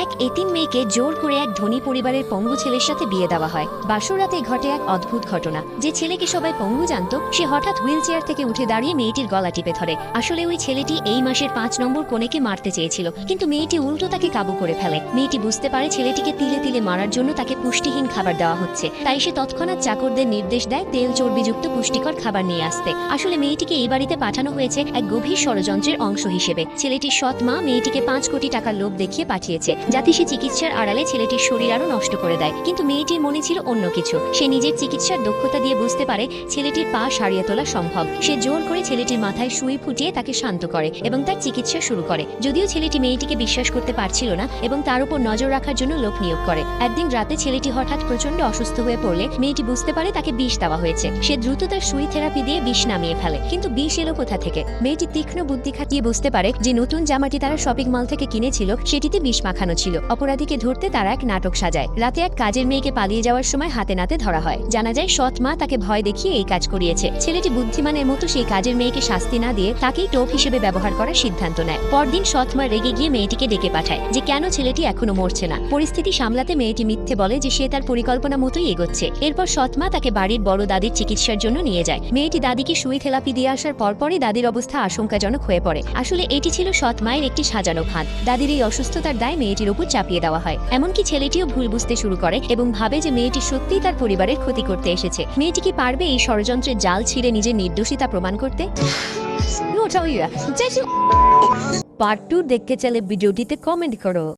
এক এতিম মেয়েকে জোর করে এক ধনী পরিবারের পঙ্গু ছেলের সাথে বিয়ে দেওয়া হয়। বাসরাতে ঘটে এক অদ্ভুত ঘটনা। যে ছেলেকে সবাই পঙ্গু জানত, সে হঠাৎ হুইল চেয়ার থেকে উঠে দাঁড়িয়ে মেয়েটির গলা টিপে ধরে। আসলে ওই ছেলেটি এই মাসের 5 নম্বর কনেকে মারতে চেয়েছিল, কিন্তু মেয়েটি উল্টো তাকে কাবু করে ফেলে। মেয়েটি বুঝতে পারে ছেলেটিকে তিলে তিলে মারার জন্য তাকে পুষ্টিহীন খাবার দেওয়া হচ্ছে, তাই সে তৎক্ষণাৎ চাকরদের নির্দেশ দেয় তেল চর্বিযুক্ত পুষ্টিকর খাবার নিয়ে আসতে। আসলে মেয়েটিকে এই বাড়িতে পাঠানো হয়েছে এক গভীর ষড়যন্ত্রের অংশ হিসেবে। ছেলেটির সৎ মা মেয়েটিকে 5 কোটি টাকার লোভ দেখিয়ে পাঠিয়েছে, যাতে সে চিকিৎসার আড়ালে ছেলেটির শরীর আরো নষ্ট করে দেয়। কিন্তু মেয়েটির মনে ছিল অন্য কিছু। সে নিজের চিকিৎসার দক্ষতা দিয়ে বুঝতে পারে ছেলেটির পা সারিয়ে তোলা সম্ভব। সে জোর করে ছেলেটির মাথায় সুই ফুটিয়ে তাকে শান্ত করে এবং তার চিকিৎসা শুরু করে। যদিও ছেলেটি মেয়েটিকে বিশ্বাস করতে পারছিল না এবং তার উপর নজর রাখার জন্য লোক নিয়োগ করে। একদিন রাতে ছেলেটি হঠাৎ প্রচন্ড অসুস্থ হয়ে পড়লে মেয়েটি বুঝতে পারে তাকে বিষ দেওয়া হয়েছে। সে দ্রুত তার সুই থেরাপি দিয়ে বিষ নামিয়ে ফেলে, কিন্তু বিষ এলো কোথা থেকে? মেয়েটি তীক্ষ্ণ বুদ্ধি খাটিয়ে বুঝতে পারে যে নতুন জামাটি তারা শপিং মল থেকে কিনেছিল সেটিতে বিষ মাখানো ছিল। অপরাধীকে ধরতে তারা এক নাটক সাজায়। রাতে এক কাজের মেয়েকে পালিয়ে যাওয়ার সময় হাতে নাতে ধরা হয়। জানা যায় সৎ মা তাকে ভয় দেখিয়ে এই কাজ করিয়েছে। ছেলেটি বুদ্ধিমানের মতো সেই কাজের মেয়েকে শাস্তি না দিয়ে তাকেই টোপ হিসেবে ব্যবহার করার সিদ্ধান্ত নেয়। পরদিন সৎ মা রেগে গিয়ে মেয়েটিকে ডেকে পাঠায় যে কেন ছেলেটি এখনো মরছে না। পরিস্থিতি সামলাতে মেয়েটি মিথ্যে বলে যে সে তার পরিকল্পনা মতোই এগোচ্ছে। এরপর সৎ মা তাকে বাড়ির বড় দাদির চিকিৎসার জন্য নিয়ে যায়। মেয়েটি দাদিকে সুই থেরাপি দিয়ে আসার পরপরই দাদির অবস্থা আশঙ্কাজনক হয়ে পড়ে। আসলে এটি ছিল সৎ মায়ের একটি সাজানো ফাঁদ। দাদির এই অসুস্থতার দায় মেয়েটির উপর চাপিয়ে দেওয়া হয়। এমনকি ছেলেটিও ভুল বুঝতে শুরু করে এবং ভাবে যে মেয়েটি সত্যিই তার পরিবারের ক্ষতি করতে এসেছে। মেয়েটি কি পারবে এই ষড়যন্ত্রের জাল ছিঁড়ে নিজের নির্দোষিতা প্রমাণ করতে? পার্ট 2 দেখতে চাইলে ভিডিওটিতে কমেন্ট করো।